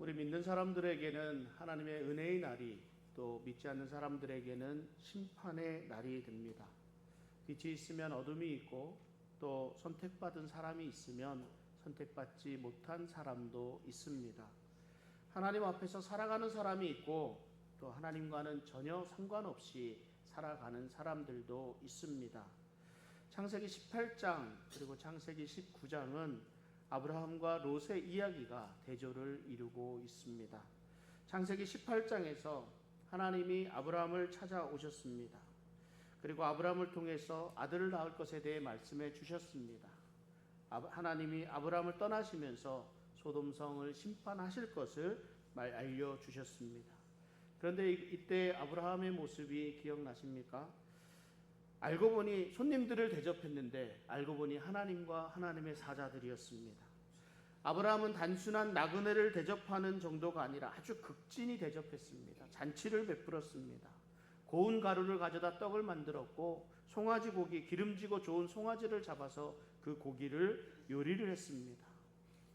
우리 믿는 사람들에게는 하나님의 은혜의 날이, 또 믿지 않는 사람들에게는 심판의 날이 됩니다. 빛이 있으면 어둠이 있고, 또 선택받은 사람이 있으면 선택받지 못한 사람도 있습니다. 하나님 앞에서 살아가는 사람이 있고, 또 하나님과는 전혀 상관없이 살아가는 사람들도 있습니다. 창세기 18장 그리고 창세기 19장은 아브라함과 롯의 이야기가 대조를 이루고 있습니다. 창세기 18장에서 하나님이 아브라함을 찾아오셨습니다. 그리고 아브라함을 통해서 아들을 낳을 것에 대해 말씀해 주셨습니다. 하나님이 아브라함을 떠나시면서 소돔성을 심판하실 것을 알려주셨습니다. 그런데 이때 아브라함의 모습이 기억나십니까? 알고 보니 손님들을 대접했는데 알고 보니 하나님과 하나님의 사자들이었습니다. 아브라함은 단순한 나그네를 대접하는 정도가 아니라 아주 극진히 대접했습니다. 잔치를 베풀었습니다. 고운 가루를 가져다 떡을 만들었고, 송아지 고기, 기름지고 좋은 송아지를 잡아서 그 고기를 요리를 했습니다.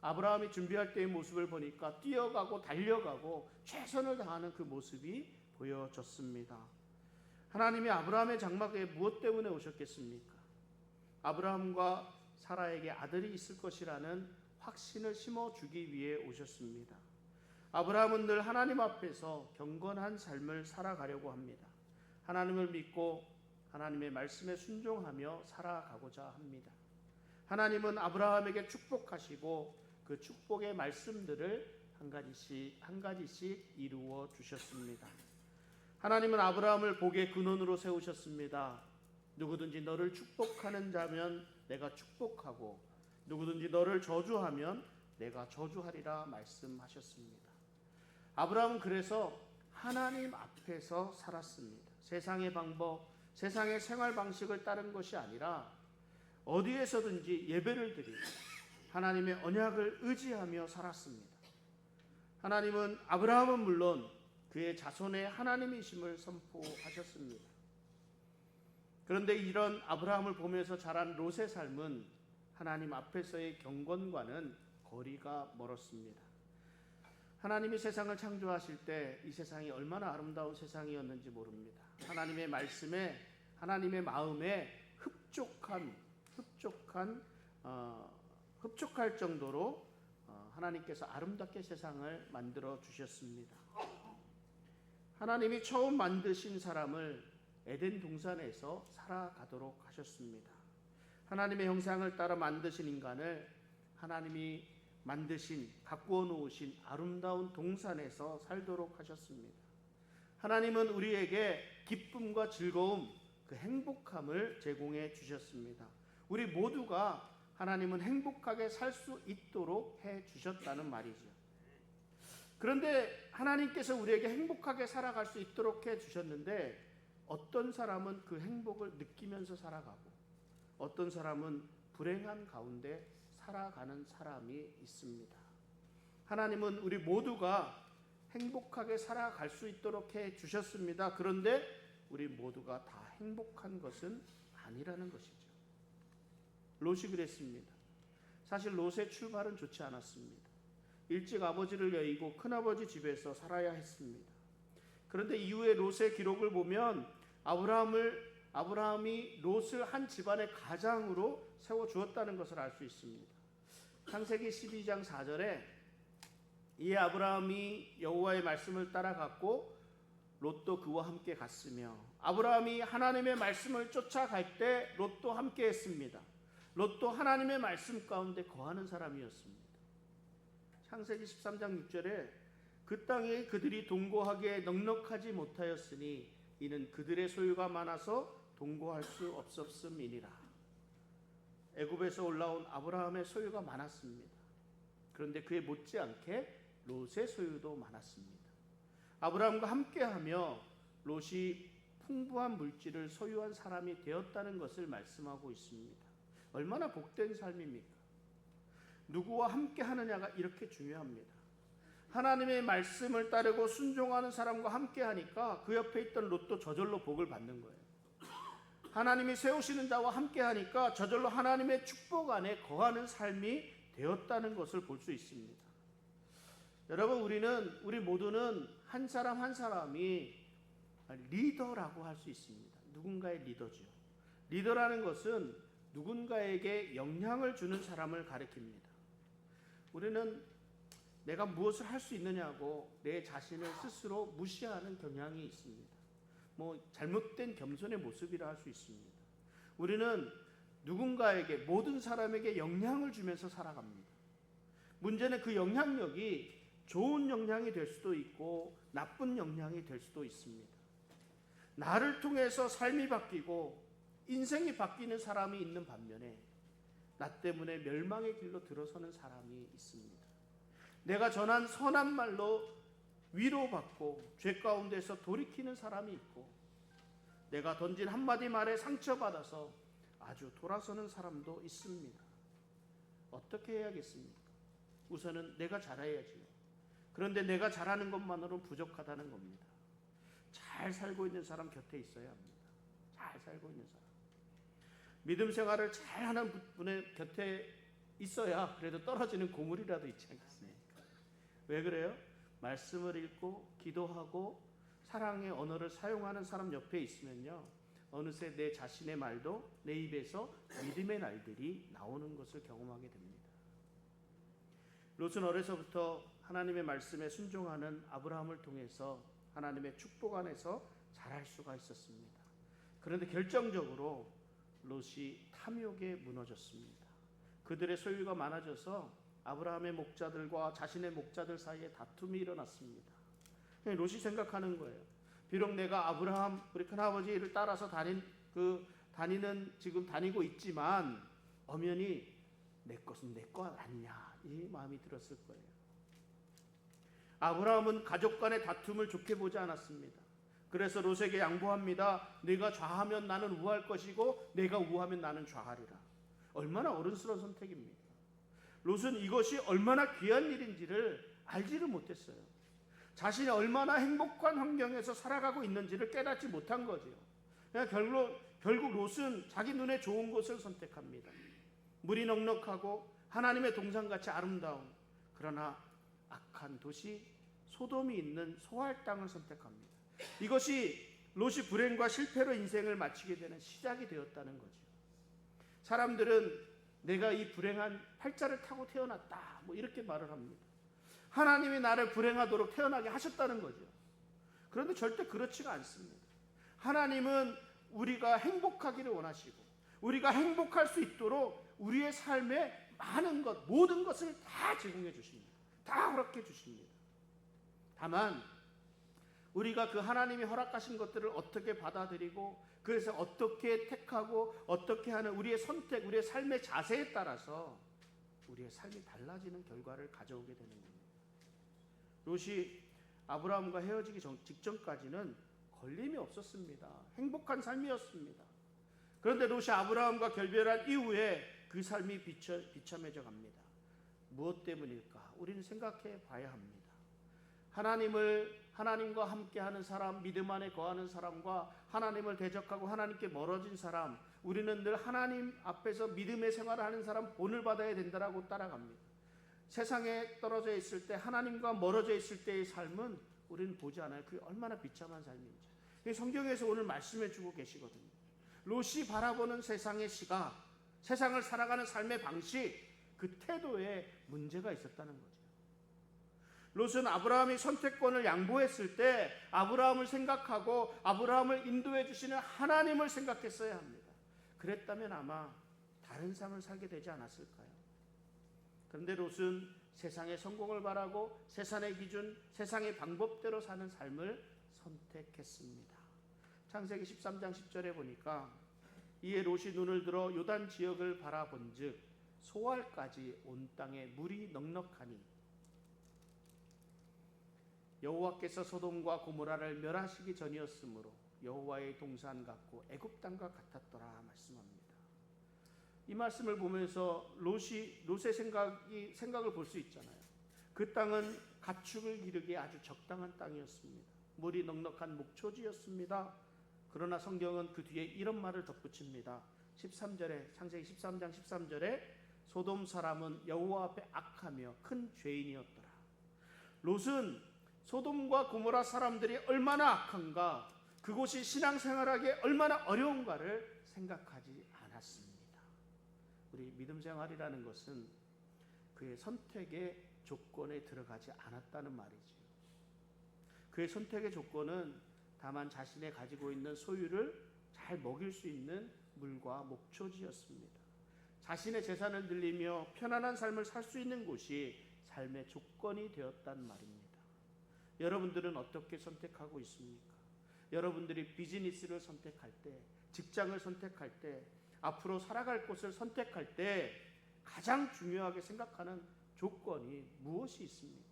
아브라함이 준비할 때의 모습을 보니까 뛰어가고 달려가고 최선을 다하는 그 모습이 보여졌습니다. 하나님이 아브라함의 장막에 무엇 때문에 오셨겠습니까? 아브라함과 사라에게 아들이 있을 것이라는 확신을 심어주기 위해 오셨습니다. 아브라함은 늘 하나님 앞에서 경건한 삶을 살아가려고 합니다. 하나님을 믿고 하나님의 말씀에 순종하며 살아가고자 합니다. 하나님은 아브라함에게 축복하시고 그 축복의 말씀들을 한 가지씩 이루어 주셨습니다. 하나님은 아브라함을 복의 근원으로 세우셨습니다. 누구든지 너를 축복하는 자면 내가 축복하고, 누구든지 너를 저주하면 내가 저주하리라 말씀하셨습니다. 아브라함은 그래서 하나님 앞에서 살았습니다. 세상의 방법, 세상의 생활 방식을 따른 것이 아니라 어디에서든지 예배를 드리고 하나님의 언약을 의지하며 살았습니다. 하나님은 아브라함은 물론 그의 자손의 하나님이심을 선포하셨습니다. 그런데 이런 아브라함을 보면서 자란 롯의 삶은 하나님 앞에서의 경건과는 거리가 멀었습니다. 하나님이 세상을 창조하실 때 이 세상이 얼마나 아름다운 세상이었는지 모릅니다. 하나님의 말씀에, 하나님의 마음에 흡족할 정도로 하나님께서 아름답게 세상을 만들어 주셨습니다. 하나님이 처음 만드신 사람을 에덴 동산에서 살아가도록 하셨습니다. 하나님의 형상을 따라 만드신 인간을 하나님이 가꾸어 놓으신 아름다운 동산에서 살도록 하셨습니다. 하나님은 우리에게 기쁨과 즐거움, 그 행복함을 제공해 주셨습니다. 우리 모두가 하나님은 행복하게 살 수 있도록 해 주셨다는 말이죠. 그런데 하나님께서 우리에게 행복하게 살아갈 수 있도록 해 주셨는데, 어떤 사람은 그 행복을 느끼면서 살아가고 어떤 사람은 불행한 가운데 살아가는 사람이 있습니다. 하나님은 우리 모두가 행복하게 살아갈 수 있도록 해 주셨습니다. 그런데 우리 모두가 다 행복한 것은 아니라는 것이죠. 롯이 그랬습니다. 사실 롯의 출발은 좋지 않았습니다. 일찍 아버지를 여의고 큰아버지 집에서 살아야 했습니다. 그런데 이후에 롯의 기록을 보면 아브라함이 롯을 한 집안의 가장으로 세워주었다는 것을 알 수 있습니다. 창세기 12장 4절에 이에 아브라함이 여호와의 말씀을 따라갔고 롯도 그와 함께 갔으며, 아브라함이 하나님의 말씀을 쫓아갈 때 롯도 함께 했습니다. 롯도 하나님의 말씀 가운데 거하는 사람이었습니다. 창세기 13장 6절에 그 땅에 그들이 동거하기에 넉넉하지 못하였으니 이는 그들의 소유가 많아서 동거할 수 없었음이니라. 애굽에서 올라온 아브라함의 소유가 많았습니다. 그런데 그에 못지않게 롯의 소유도 많았습니다. 아브라함과 함께하며 롯이 풍부한 물질을 소유한 사람이 되었다는 것을 말씀하고 있습니다. 얼마나 복된 삶입니까? 누구와 함께 하느냐가 이렇게 중요합니다. 하나님의 말씀을 따르고 순종하는 사람과 함께 하니까 그 옆에 있던 롯도 저절로 복을 받는 거예요. 하나님이 세우시는 자와 함께 하니까 저절로 하나님의 축복 안에 거하는 삶이 되었다는 것을 볼 수 있습니다. 여러분, 우리 모두는 한 사람 한 사람이 리더라고 할 수 있습니다. 누군가의 리더죠. 리더라는 것은 누군가에게 영향을 주는 사람을 가리킵니다. 우리는 내가 무엇을 할 수 있느냐고 내 자신을 스스로 무시하는 경향이 있습니다. 잘못된 겸손의 모습이라 할 수 있습니다. 우리는 누군가에게, 모든 사람에게 영향을 주면서 살아갑니다. 문제는 그 영향력이 좋은 영향이 될 수도 있고 나쁜 영향이 될 수도 있습니다. 나를 통해서 삶이 바뀌고 인생이 바뀌는 사람이 있는 반면에 나 때문에 멸망의 길로 들어서는 사람이 있습니다. 내가 전한 선한 말로 위로받고 죄 가운데서 돌이키는 사람이 있고, 내가 던진 한마디 말에 상처받아서 아주 돌아서는 사람도 있습니다. 어떻게 해야겠습니까? 우선은 내가 잘해야지요. 그런데 내가 잘하는 것만으로는 부족하다는 겁니다. 잘 살고 있는 사람 곁에 있어야 합니다. 잘 살고 있는 사람, 믿음 생활을 잘하는 분의 곁에 있어야 그래도 떨어지는 고물이라도 있지 않겠습니까? 왜 그래요? 말씀을 읽고 기도하고 사랑의 언어를 사용하는 사람 옆에 있으면요, 어느새 내 자신의 말도 내 입에서 믿음의 날들이 나오는 것을 경험하게 됩니다. 롯은 어려서부터 하나님의 말씀에 순종하는 아브라함을 통해서 하나님의 축복 안에서 자랄 수가 있었습니다. 그런데 결정적으로 롯이 탐욕에 무너졌습니다. 그들의 소유가 많아져서 아브라함의 목자들과 자신의 목자들 사이에 다툼이 일어났습니다. 롯이 생각하는 거예요. 비록 내가 아브라함, 우리 큰아버지를 따라서 지금 다니고 있지만 엄연히 내 것은 내 것 아니냐, 이 마음이 들었을 거예요. 아브라함은 가족 간의 다툼을 좋게 보지 않았습니다. 그래서 롯에게 양보합니다. 네가 좌하면 나는 우할 것이고 내가 우하면 나는 좌하리라. 얼마나 어른스러운 선택입니까? 롯은 이것이 얼마나 귀한 일인지를 알지를 못했어요. 자신이 얼마나 행복한 환경에서 살아가고 있는지를 깨닫지 못한 거죠. 결국 롯은 자기 눈에 좋은 것을 선택합니다. 물이 넉넉하고 하나님의 동산같이 아름다운, 그러나 악한 도시 소돔이 있는 소알 땅을 선택합니다. 이것이 롯이 불행과 실패로 인생을 마치게 되는 시작이 되었다는 거죠. 사람들은 내가 이 불행한 팔자를 타고 태어났다, 이렇게 말을 합니다. 하나님이 나를 불행하도록 태어나게 하셨다는 거죠. 그런데 절대 그렇지가 않습니다. 하나님은 우리가 행복하기를 원하시고 우리가 행복할 수 있도록 우리의 삶에 많은 것, 모든 것을 다 제공해 주십니다. 다 허락해 주십니다. 다만 우리가 그 하나님이 허락하신 것들을 어떻게 받아들이고 그래서 어떻게 택하고 어떻게 하는 우리의 선택, 우리의 삶의 자세에 따라서 우리의 삶이 달라지는 결과를 가져오게 되는 겁니다. 롯이 아브라함과 헤어지기 직전까지는 걸림이 없었습니다. 행복한 삶이었습니다. 그런데 롯이 아브라함과 결별한 이후에 그 삶이 비참해져 갑니다. 무엇 때문일까? 우리는 생각해 봐야 합니다. 하나님과 함께하는 사람, 믿음 안에 거하는 사람과 하나님을 대적하고 하나님께 멀어진 사람, 우리는 늘 하나님 앞에서 믿음의 생활을 하는 사람 본을 받아야 된다라고 따라갑니다. 세상에 떨어져 있을 때, 하나님과 멀어져 있을 때의 삶은 우리는 보지 않아요. 그게 얼마나 비참한 삶인지. 성경에서 오늘 말씀해 주고 계시거든요. 롯이 바라보는 세상의 시각, 세상을 살아가는 삶의 방식, 그 태도에 문제가 있었다는 거죠. 롯은 아브라함이 선택권을 양보했을 때 아브라함을 생각하고 아브라함을 인도해 주시는 하나님을 생각했어야 합니다. 그랬다면 아마 다른 삶을 살게 되지 않았을까요? 그런데 롯은 세상의 성공을 바라고 세상의 기준, 세상의 방법대로 사는 삶을 선택했습니다. 창세기 13장 10절에 보니까 이에 롯이 눈을 들어 요단 지역을 바라본즉 소알까지 온 땅에 물이 넉넉하니 여호와께서 소돔과 고모라를 멸하시기 전이었으므로 여호와의 동산 같고 애굽 땅과 같았더라 말씀합니다. 이 말씀을 보면서 롯의 생각을 볼 수 있잖아요. 그 땅은 가축을 기르기에 아주 적당한 땅이었습니다. 물이 넉넉한 목초지였습니다. 그러나 성경은 그 뒤에 이런 말을 덧붙입니다. 13절에, 창세기 13장 13절에 소돔 사람은 여호와 앞에 악하며 큰 죄인이었더라. 롯은 소돔과 고모라 사람들이 얼마나 악한가, 그곳이 신앙생활하기에 얼마나 어려운가를 생각하지 않았습니다. 우리 믿음 생활이라는 것은 그의 선택의 조건에 들어가지 않았다는 말이지요. 그의 선택의 조건은 다만 자신의 가지고 있는 소유를 잘 먹일 수 있는 물과 목초지였습니다. 자신의 재산을 늘리며 편안한 삶을 살 수 있는 곳이 삶의 조건이 되었단 말입니다. 여러분들은 어떻게 선택하고 있습니까? 여러분들이 비즈니스를 선택할 때, 직장을 선택할 때, 앞으로 살아갈 곳을 선택할 때 가장 중요하게 생각하는 조건이 무엇이 있습니까?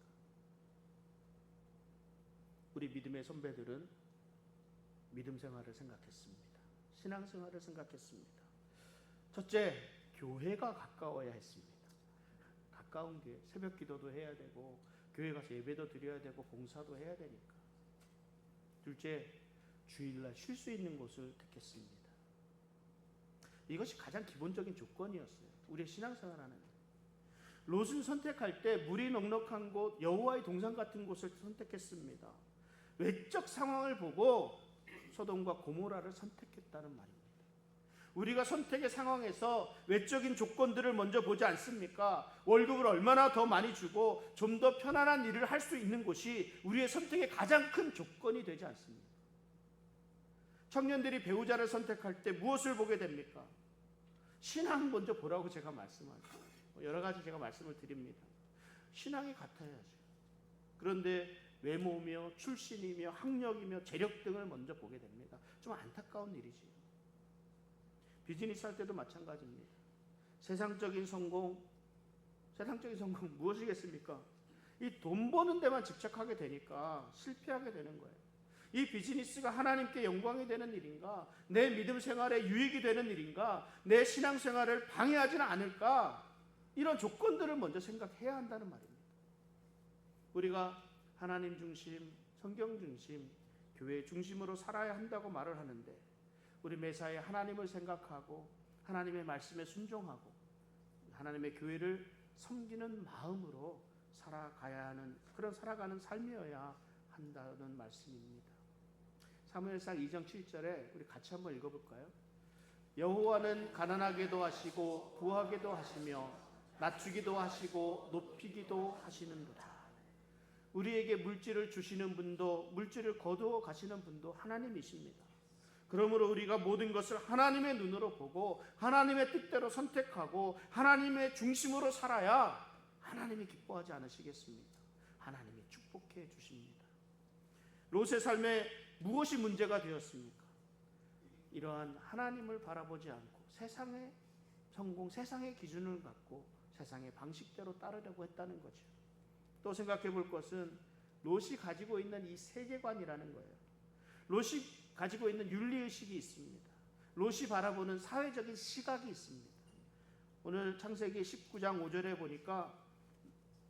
우리 믿음의 선배들은 믿음 생활을 생각했습니다. 신앙 생활을 생각했습니다. 첫째, 교회가 가까워야 했습니다. 가까운 교회, 새벽 기도도 해야 되고 교회 가서 예배도 드려야 되고 봉사도 해야 되니까. 둘째, 주일날 쉴 수 있는 곳을 택했습니다. 이것이 가장 기본적인 조건이었어요. 우리의 신앙생활하는 데. 롯은 선택할 때 물이 넉넉한 곳, 여호와의 동산 같은 곳을 선택했습니다. 외적 상황을 보고 소돔과 고모라를 선택했다는 말입니다. 우리가 선택의 상황에서 외적인 조건들을 먼저 보지 않습니까? 월급을 얼마나 더 많이 주고 좀 더 편안한 일을 할 수 있는 곳이 우리의 선택의 가장 큰 조건이 되지 않습니까? 청년들이 배우자를 선택할 때 무엇을 보게 됩니까? 신앙 먼저 보라고 제가 말씀하죠. 여러 가지 제가 말씀을 드립니다. 신앙이 같아야죠. 그런데 외모며 출신이며 학력이며 재력 등을 먼저 보게 됩니다. 좀 안타까운 일이지요. 비즈니스 할 때도 마찬가지입니다. 세상적인 성공 무엇이겠습니까? 이 돈 버는 데만 집착하게 되니까 실패하게 되는 거예요. 이 비즈니스가 하나님께 영광이 되는 일인가? 내 믿음 생활에 유익이 되는 일인가? 내 신앙 생활을 방해하지는 않을까? 이런 조건들을 먼저 생각해야 한다는 말입니다. 우리가 하나님 중심, 성경 중심, 교회 중심으로 살아야 한다고 말을 하는데 우리 매사에 하나님을 생각하고 하나님의 말씀에 순종하고 하나님의 교회를 섬기는 마음으로 살아가야 하는 그런 살아가는 삶이어야 한다는 말씀입니다. 사무엘상 2장 7절에 우리 같이 한번 읽어볼까요? 여호와는 가난하게도 하시고 부하게도 하시며 낮추기도 하시고 높이기도 하시는도다. 우리에게 물질을 주시는 분도 물질을 거두어 가시는 분도 하나님이십니다. 그러므로 우리가 모든 것을 하나님의 눈으로 보고 하나님의 뜻대로 선택하고 하나님의 중심으로 살아야 하나님이 기뻐하지 않으시겠습니까? 하나님이 축복해 주십니다. 롯의 삶에 무엇이 문제가 되었습니까? 이러한 하나님을 바라보지 않고 세상의 성공, 세상의 기준을 갖고 세상의 방식대로 따르려고 했다는 거죠. 또 생각해 볼 것은 롯이 가지고 있는 이 세계관이라는 거예요. 롯이 가지고 있는 윤리의식이 있습니다. 롯이 바라보는 사회적인 시각이 있습니다. 오늘 창세기 19장 5절에 보니까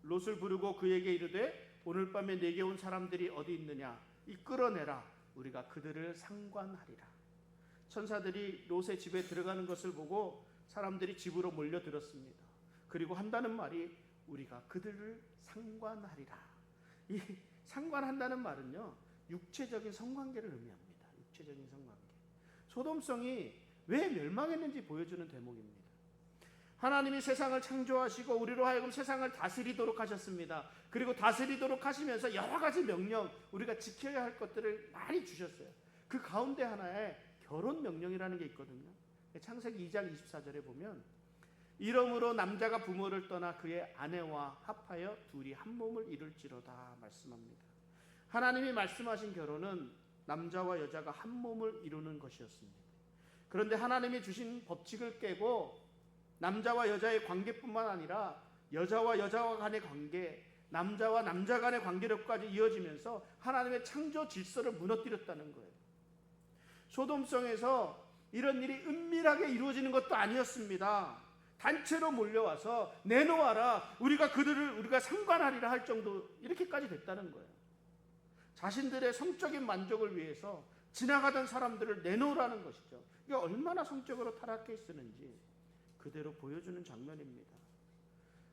롯을 부르고 그에게 이르되 오늘 밤에 내게 온 사람들이 어디 있느냐 이끌어내라 우리가 그들을 상관하리라. 천사들이 롯의 집에 들어가는 것을 보고 사람들이 집으로 몰려들었습니다. 그리고 한다는 말이 우리가 그들을 상관하리라. 이 상관한다는 말은요 육체적인 성관계를 의미합니다. 육체적인 성관계. 소돔성이 왜 멸망했는지 보여주는 대목입니다. 하나님이 세상을 창조하시고 우리로 하여금 세상을 다스리도록 하셨습니다. 그리고 다스리도록 하시면서 여러 가지 명령, 우리가 지켜야 할 것들을 많이 주셨어요. 그 가운데 하나에 결혼 명령이라는 게 있거든요. 창세기 2장 24절에 보면 이러므로 남자가 부모를 떠나 그의 아내와 합하여 둘이 한 몸을 이룰지로다 말씀합니다. 하나님이 말씀하신 결혼은 남자와 여자가 한 몸을 이루는 것이었습니다. 그런데 하나님이 주신 법칙을 깨고 남자와 여자의 관계뿐만 아니라 여자와 여자와 간의 관계, 남자와 남자 간의 관계력까지 이어지면서 하나님의 창조 질서를 무너뜨렸다는 거예요. 소돔성에서 이런 일이 은밀하게 이루어지는 것도 아니었습니다. 단체로 몰려와서 내놓아라, 우리가 상관하리라 할 정도 이렇게까지 됐다는 거예요. 자신들의 성적인 만족을 위해서 지나가던 사람들을 내놓으라는 것이죠. 이게 얼마나 성적으로 타락해 있었는지 그대로 보여주는 장면입니다.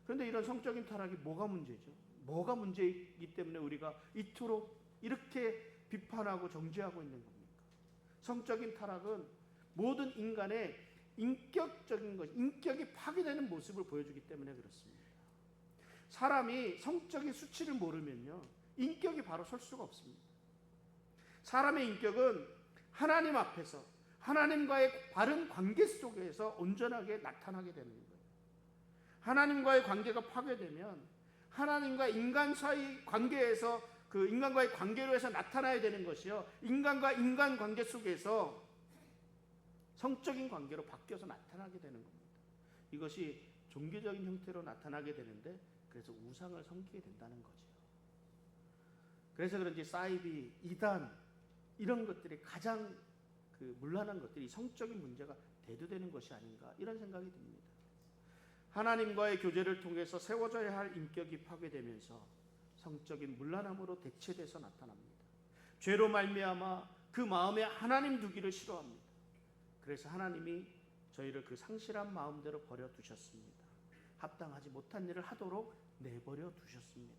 그런데 이런 성적인 타락이 뭐가 문제죠? 뭐가 문제이기 때문에 우리가 이토록 이렇게 비판하고 정죄하고 있는 겁니까? 성적인 타락은 모든 인간의 인격적인 것, 인격이 파괴되는 모습을 보여주기 때문에 그렇습니다. 사람이 성적인 수치를 모르면요, 인격이 바로 설 수가 없습니다. 사람의 인격은 하나님 앞에서 하나님과의 바른 관계 속에서 온전하게 나타나게 되는 거예요. 하나님과의 관계가 파괴되면 하나님과 인간 사이 관계에서 그 인간과의 관계로 해서 나타나야 되는 것이요, 인간과 인간 관계 속에서 성적인 관계로 바뀌어서 나타나게 되는 겁니다. 이것이 종교적인 형태로 나타나게 되는데, 그래서 우상을 섬기게 된다는 거죠. 그래서 그런지 사이비, 이단 이런 것들이 가장 문란한 것들이 성적인 문제가 대두되는 것이 아닌가, 이런 생각이 듭니다. 하나님과의 교제를 통해서 세워져야 할 인격이 파괴되면서 성적인 문란함으로 대체돼서 나타납니다. 죄로 말미암아 그 마음에 하나님 두기를 싫어합니다. 그래서 하나님이 저희를 그 상실한 마음대로 버려두셨습니다. 합당하지 못한 일을 하도록 내버려 두셨습니다.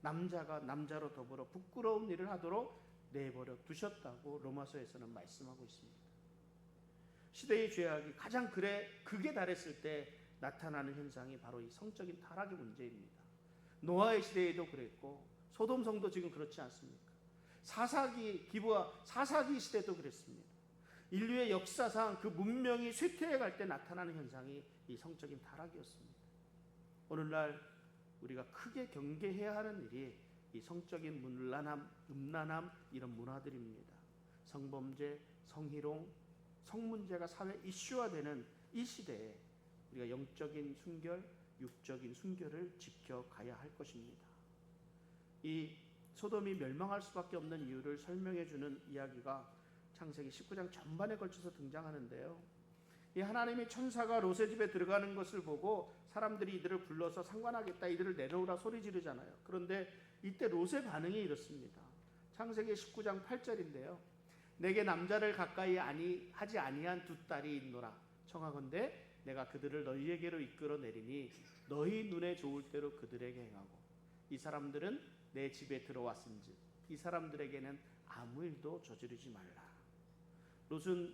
남자가 남자로 더불어 부끄러운 일을 하도록 내버려 두셨다고 로마서에서는 말씀하고 있습니다. 시대의 죄악이 가장 극에 달했을 때 나타나는 현상이 바로 이 성적인 타락의 문제입니다. 노아의 시대에도 그랬고 소돔성도 지금 그렇지 않습니까? 사사기 시대도 그랬습니다. 인류의 역사상 그 문명이 쇠퇴해 갈 때 나타나는 현상이 이 성적인 타락이었습니다. 오늘날 우리가 크게 경계해야 하는 일이 이 성적인 문란함, 음란함, 이런 문화들입니다. 성범죄, 성희롱, 성문제가 사회 이슈화되는 이 시대에 우리가 영적인 순결, 육적인 순결을 지켜가야 할 것입니다. 이 소돔이 멸망할 수밖에 없는 이유를 설명해 주는 이야기가 창세기 19장 전반에 걸쳐서 등장하는데요. 이 하나님이 천사가 롯의 집에 들어가는 것을 보고 사람들이 이들을 불러서 상관하겠다, 이들을 내놓으라 소리 지르잖아요. 그런데 이때 롯의 반응이 이렇습니다. 창세기 19장 8절인데요. 내게 남자를 가까이 하지 아니한 두 딸이 있노라. 청하건대 내가 그들을 너희에게로 이끌어 내리니 너희 눈에 좋을 대로 그들에게 행하고 이 사람들은 내 집에 들어왔은즉 이 사람들에게는 아무 일도 저지르지 말라. 롯은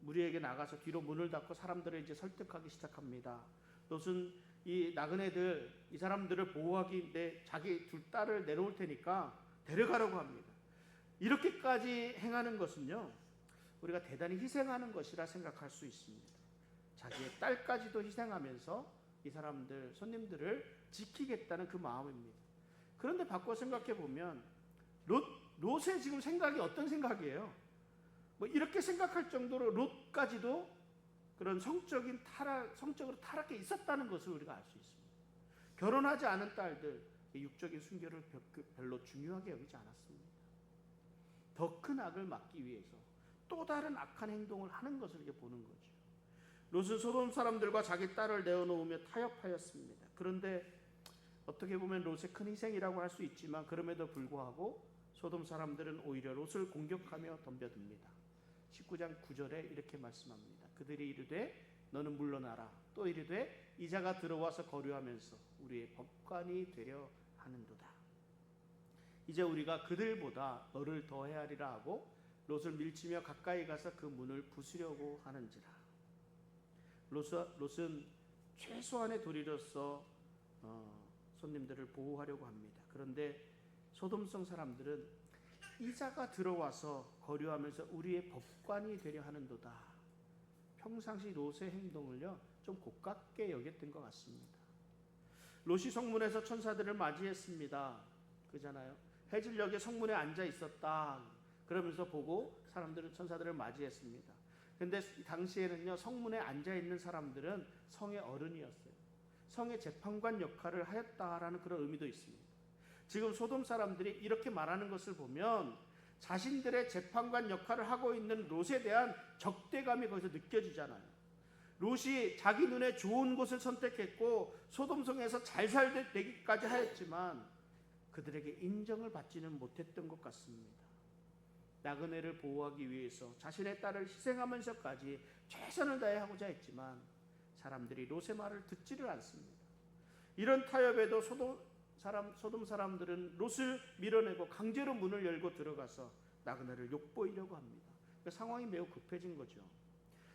무리에게 나가서 뒤로 문을 닫고 사람들을 이제 설득하기 시작합니다. 롯은 이 나그네들, 이 사람들을 보호하기 위해 자기 두 딸을 내놓을 테니까 데려가라고 합니다. 이렇게까지 행하는 것은요, 우리가 대단히 희생하는 것이라 생각할 수 있습니다. 자기의 딸까지도 희생하면서 이 사람들, 손님들을 지키겠다는 그 마음입니다. 그런데 바꿔 생각해 보면 롯의 지금 생각이 어떤 생각이에요? 이렇게 생각할 정도로 롯까지도 그런 성적으로 타락해 있었다는 것을 우리가 알 수 있습니다. 결혼하지 않은 딸들, 육적인 순결을 별로 중요하게 여기지 않았습니다. 더 큰 악을 막기 위해서 또 다른 악한 행동을 하는 것을 이렇게 보는 거죠. 롯은 소돔 사람들과 자기 딸을 내어놓으며 타협하였습니다. 그런데 어떻게 보면 롯의 큰 희생이라고 할 수 있지만 그럼에도 불구하고 소돔 사람들은 오히려 롯을 공격하며 덤벼듭니다. 19장 9절에 이렇게 말씀합니다. 그들이 이르되 너는 물러나라. 또 이르되 이자가 들어와서 거류하면서 우리의 법관이 되려 하는도다. 이제 우리가 그들보다 너를 더 헤아리라 하고 롯을 밀치며 가까이 가서 그 문을 부수려고 하는지라. 롯은 최소한의 도리로서 손님들을 보호하려고 합니다. 그런데 소돔성 사람들은 이자가 들어와서 거류하면서 우리의 법관이 되려 하는도다. 평상시 롯의 행동을요 좀 고깝게 여겼던 것 같습니다. 롯이 성문에서 천사들을 맞이했습니다. 그잖아요. 해질녘에 성문에 앉아 있었다. 그러면서 보고 사람들은 천사들을 맞이했습니다. 그런데 당시에는요 성문에 앉아 있는 사람들은 성의 어른이었어요. 성의 재판관 역할을 하였다라는 그런 의미도 있습니다. 지금 소돔 사람들이 이렇게 말하는 것을 보면 자신들의 재판관 역할을 하고 있는 롯에 대한 적대감이 거기서 느껴지잖아요. 롯이 자기 눈에 좋은 곳을 선택했고 소돔성에서 잘 살되기까지 하였지만 그들에게 인정을 받지는 못했던 것 같습니다. 나그네를 보호하기 위해서 자신의 딸을 희생하면서까지 최선을 다해 하고자 했지만 사람들이 롯의 말을 듣지를 않습니다. 이런 타협에도 소돔 소돔 사람들은 롯을 밀어내고 강제로 문을 열고 들어가서 나그네를 욕보이려고 합니다. 그러니까 상황이 매우 급해진 거죠.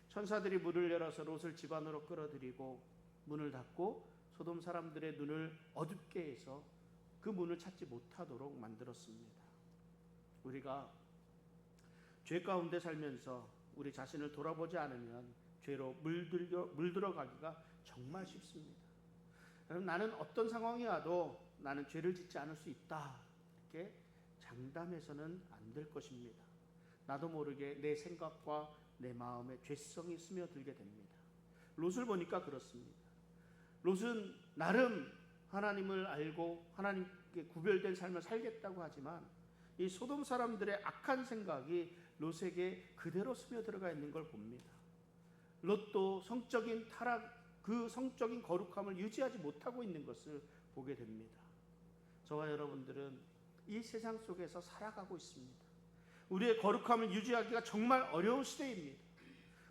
천사들이 문을 열어서 롯을 집 안으로 끌어들이고 문을 닫고 소돔 사람들의 눈을 어둡게 해서 그 문을 찾지 못하도록 만들었습니다. 우리가 죄 가운데 살면서 우리 자신을 돌아보지 않으면 죄로 물들어가기가 정말 쉽습니다. 여러분, 나는 어떤 상황이 와도 나는 죄를 짓지 않을 수 있다, 이렇게 장담해서는 안 될 것입니다. 나도 모르게 내 생각과 내 마음에 죄성이 스며들게 됩니다. 롯을 보니까 그렇습니다. 롯은 나름 하나님을 알고 하나님께 구별된 삶을 살겠다고 하지만 이 소돔 사람들의 악한 생각이 롯에게 그대로 스며들어가 있는 걸 봅니다. 롯도 성적인 타락, 그 성적인 거룩함을 유지하지 못하고 있는 것을 보게 됩니다. 저와 여러분들은 이 세상 속에서 살아가고 있습니다. 우리의 거룩함을 유지하기가 정말 어려운 시대입니다.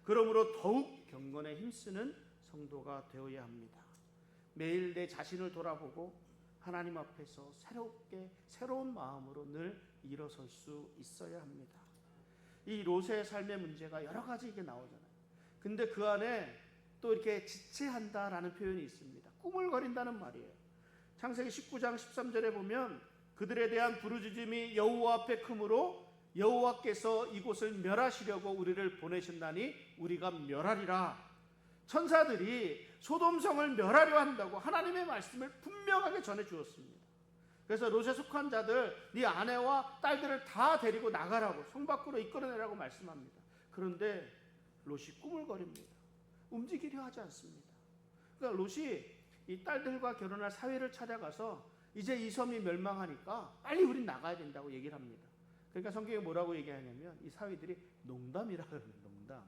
그러므로 더욱 경건에 힘쓰는 성도가 되어야 합니다. 매일 내 자신을 돌아보고 하나님 앞에서 새로운 마음으로 늘 일어설 수 있어야 합니다. 이 롯의 삶의 문제가 여러 가지 이게 나오잖아요. 근데 그 안에 또 이렇게 지체한다라는 표현이 있습니다. 꾸물거린다는 말이에요. 창세기 19장 13절에 보면 그들에 대한 부르짖음이 여호와 앞에 크므로 여호와께서 이곳을 멸하시려고 우리를 보내셨나니 우리가 멸하리라. 천사들이 소돔성을 멸하려 한다고 하나님의 말씀을 분명하게 전해 주었습니다. 그래서 롯에 속한 자들, 네 아내와 딸들을 다 데리고 나가라고, 성 밖으로 이끌어내라고 말씀합니다. 그런데 롯이 꾸물거립니다. 움직이려 하지 않습니다. 그러니까 롯이 이 딸들과 결혼할 사위를 찾아가서 이제 이 섬이 멸망하니까 빨리 우린 나가야 된다고 얘기를 합니다. 그러니까 성경에 뭐라고 얘기하냐면 이 사위들이 농담이라 그러는 농담.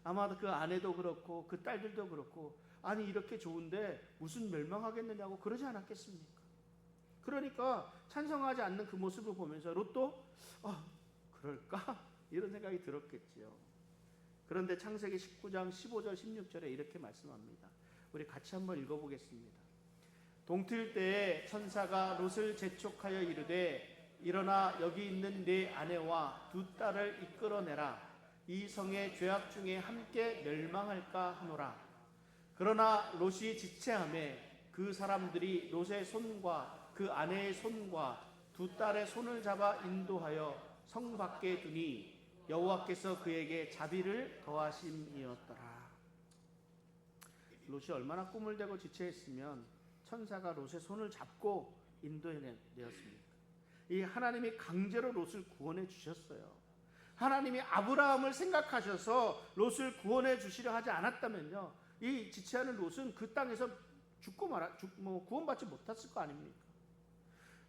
아마 그 아내도 그렇고 그 딸들도 그렇고 아니 이렇게 좋은데 무슨 멸망하겠느냐고 그러지 않았겠습니까? 그러니까 찬성하지 않는 그 모습을 보면서 롯도 그럴까? 이런 생각이 들었겠지요. 그런데 창세기 19장 15절 16절에 이렇게 말씀합니다. 우리 같이 한번 읽어보겠습니다. 동틀 때에 천사가 롯을 재촉하여 이르되 일어나 여기 있는 네 아내와 두 딸을 이끌어내라. 이 성의 죄악 중에 함께 멸망할까 하노라. 그러나 롯이 지체하매 그 사람들이 롯의 손과 그 아내의 손과 두 딸의 손을 잡아 인도하여 성 밖에 두니 여호와께서 그에게 자비를 더하심이었더라. 롯이 얼마나 꿈을 대고 지체했으면 천사가 롯의 손을 잡고 인도해내었습니까? 이 하나님이 강제로 롯을 구원해 주셨어요. 하나님이 아브라함을 생각하셔서 롯을 구원해 주시려 하지 않았다면요, 이 지체하는 롯은 그 땅에서 구원받지 못했을 거 아닙니까?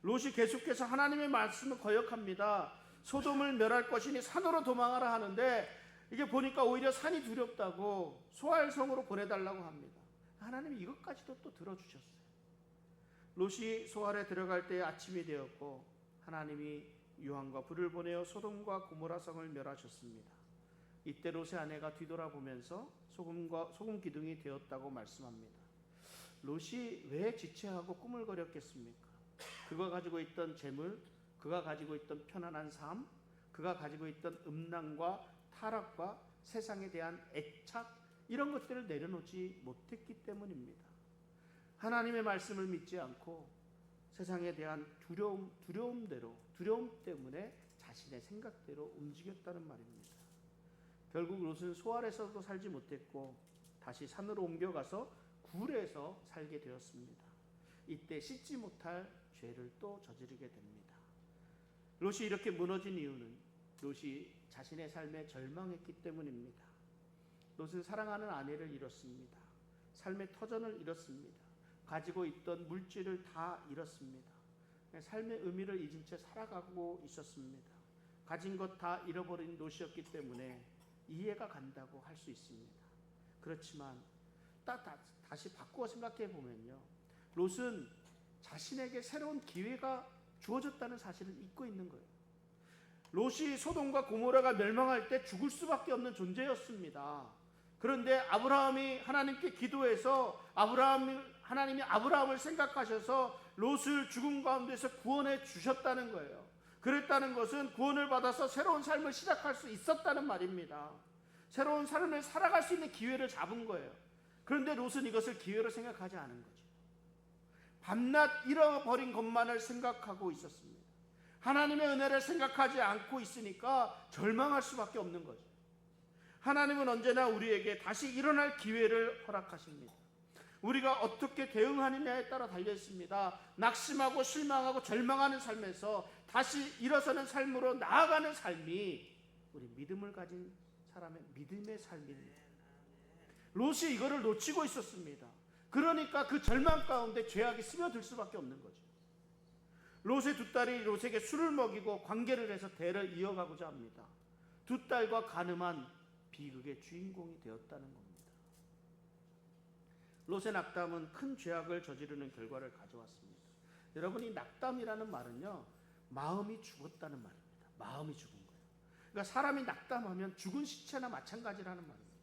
롯이 계속해서 하나님의 말씀을 거역합니다. 소돔을 멸할 것이니 산으로 도망하라 하는데 이게 보니까 오히려 산이 두렵다고 소알성으로 보내달라고 합니다. 하나님이 이것까지도 또 들어주셨어요. 롯이 소알에 들어갈 때 아침이 되었고 하나님이 유황과 불을 보내어 소돔과 고모라 성을 멸하셨습니다. 이때 롯의 아내가 뒤돌아보면서 소금 기둥이 되었다고 말씀합니다. 롯이 왜 지체하고 꾸물거렸겠습니까? 그가 가지고 있던 재물, 그가 가지고 있던 편안한 삶, 그가 가지고 있던 음란과 타락과 세상에 대한 애착, 이런 것들을 내려놓지 못했기 때문입니다. 하나님의 말씀을 믿지 않고 세상에 대한 두려움 때문에 자신의 생각대로 움직였다는 말입니다. 결국 롯은 소알에서도 살지 못했고 다시 산으로 옮겨가서 굴에서 살게 되었습니다. 이때 씻지 못할 죄를 또 저지르게 됩니다. 롯이 이렇게 무너진 이유는 롯이 자신의 삶에 절망했기 때문입니다. 롯은 사랑하는 아내를 잃었습니다. 삶의 터전을 잃었습니다. 가지고 있던 물질을 다 잃었습니다. 삶의 의미를 잊은 채 살아가고 있었습니다. 가진 것 다 잃어버린 롯이었기 때문에 이해가 간다고 할 수 있습니다. 그렇지만 다시 바꾸어 생각해 보면요, 롯은 자신에게 새로운 기회가 주어졌다는 사실을 잊고 있는 거예요. 롯이 소돔과 고모라가 멸망할 때 죽을 수밖에 없는 존재였습니다. 그런데 아브라함이 하나님께 기도해서 하나님이 아브라함을 생각하셔서 롯을 죽음 가운데서 구원해 주셨다는 거예요. 그랬다는 것은 구원을 받아서 새로운 삶을 시작할 수 있었다는 말입니다. 새로운 삶을 살아갈 수 있는 기회를 잡은 거예요. 그런데 롯은 이것을 기회로 생각하지 않은 거죠. 밤낮 잃어버린 것만을 생각하고 있었습니다. 하나님의 은혜를 생각하지 않고 있으니까 절망할 수밖에 없는 거죠. 하나님은 언제나 우리에게 다시 일어날 기회를 허락하십니다. 우리가 어떻게 대응하느냐에 따라 달려있습니다. 낙심하고 실망하고 절망하는 삶에서 다시 일어서는 삶으로 나아가는 삶이 우리 믿음을 가진 사람의 믿음의 삶입니다. 롯이 이거를 놓치고 있었습니다. 그러니까 그 절망 가운데 죄악이 스며들 수밖에 없는 거죠. 롯의 두 딸이 롯에게 술을 먹이고 관계를 해서 대를 이어가고자 합니다. 두 딸과 간음한 비극의 주인공이 되었다는 겁니다. 롯의 낙담은 큰 죄악을 저지르는 결과를 가져왔습니다. 여러분, 이 낙담이라는 말은요, 마음이 죽었다는 말입니다. 마음이 죽은 거예요. 그러니까 사람이 낙담하면 죽은 시체나 마찬가지라는 말입니다.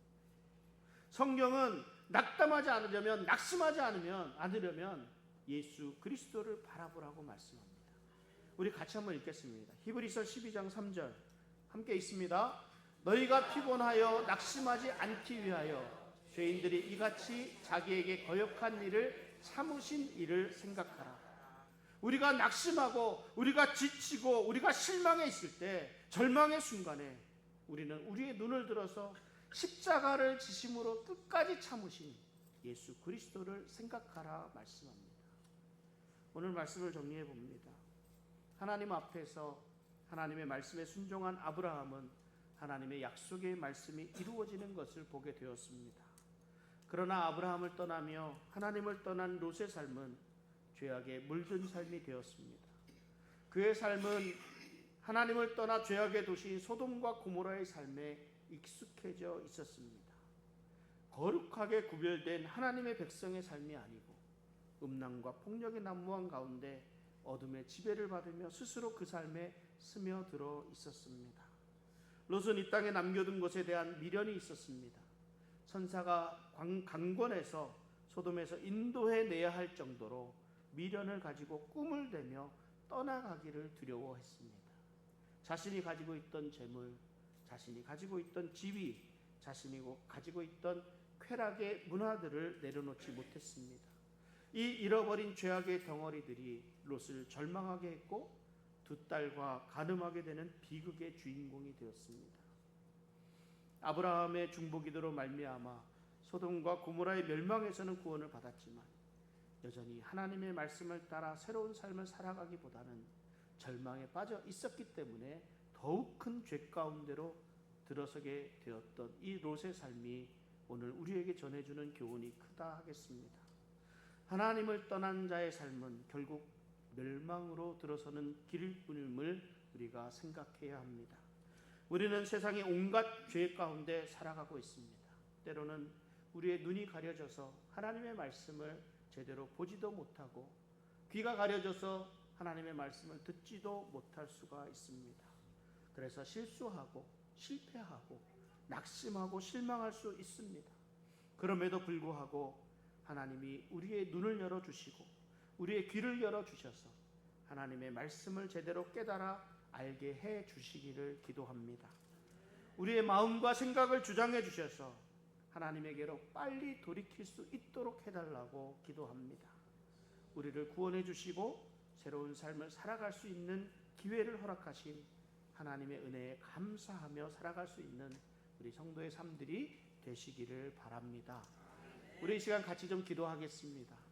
성경은 낙담하지 않으려면, 낙심하지 않으려면 예수 그리스도를 바라보라고 말씀합니다. 우리 같이 한번 읽겠습니다. 히브리서 12장 3절 함께 읽습니다. 너희가 피곤하여 낙심하지 않기 위하여 죄인들이 이같이 자기에게 거역한 일을 참으신 일을 생각하라. 우리가 낙심하고 우리가 지치고 우리가 실망해 있을 때, 절망의 순간에 우리는 우리의 눈을 들어서 십자가를 지심으로 끝까지 참으신 예수 그리스도를 생각하라 말씀합니다. 오늘 말씀을 정리해 봅니다. 하나님 앞에서 하나님의 말씀에 순종한 아브라함은 하나님의 약속의 말씀이 이루어지는 것을 보게 되었습니다. 그러나 아브라함을 떠나며 하나님을 떠난 롯의 삶은 죄악에 물든 삶이 되었습니다. 그의 삶은 하나님을 떠나 죄악의 도시 소돔과 고모라의 삶에 익숙해져 있었습니다. 거룩하게 구별된 하나님의 백성의 삶이 아니고 음란과 폭력의 난무한 가운데 어둠의 지배를 받으며 스스로 그 삶에 스며들어 있었습니다. 롯은 이 땅에 남겨둔 것에 대한 미련이 있었습니다. 천사가 강권해서 소돔에서 인도해내야 할 정도로 미련을 가지고 꿈을 대며 떠나가기를 두려워했습니다. 자신이 가지고 있던 재물, 자신이 가지고 있던 지위, 자신이 가지고 있던 쾌락의 문화들을 내려놓지 못했습니다. 이 잃어버린 죄악의 덩어리들이 롯을 절망하게 했고 두 딸과 간음하게 되는 비극의 주인공이 되었습니다. 아브라함의 중보기도로 말미암아 소돔과 고모라의 멸망에서는 구원을 받았지만 여전히 하나님의 말씀을 따라 새로운 삶을 살아가기보다는 절망에 빠져 있었기 때문에 더욱 큰 죄 가운데로 들어서게 되었던 이 롯의 삶이 오늘 우리에게 전해주는 교훈이 크다 하겠습니다. 하나님을 떠난 자의 삶은 결국 멸망으로 들어서는 길일 뿐임을 우리가 생각해야 합니다. 우리는 세상의 온갖 죄 가운데 살아가고 있습니다. 때로는 우리의 눈이 가려져서 하나님의 말씀을 제대로 보지도 못하고 귀가 가려져서 하나님의 말씀을 듣지도 못할 수가 있습니다. 그래서 실수하고 실패하고 낙심하고 실망할 수 있습니다. 그럼에도 불구하고 하나님이 우리의 눈을 열어주시고 우리의 귀를 열어주셔서 하나님의 말씀을 제대로 깨달아 알게 해 주시기를 기도합니다. 우리의 마음과 생각을 주장해 주셔서 하나님에게로 빨리 돌이킬 수 있도록 해달라고 기도합니다. 우리를 구원해 주시고 새로운 삶을 살아갈 수 있는 기회를 허락하신 하나님의 은혜에 감사하며 살아갈 수 있는 우리 성도의 삶들이 되시기를 바랍니다. 우리 이 시간 같이 좀 기도하겠습니다.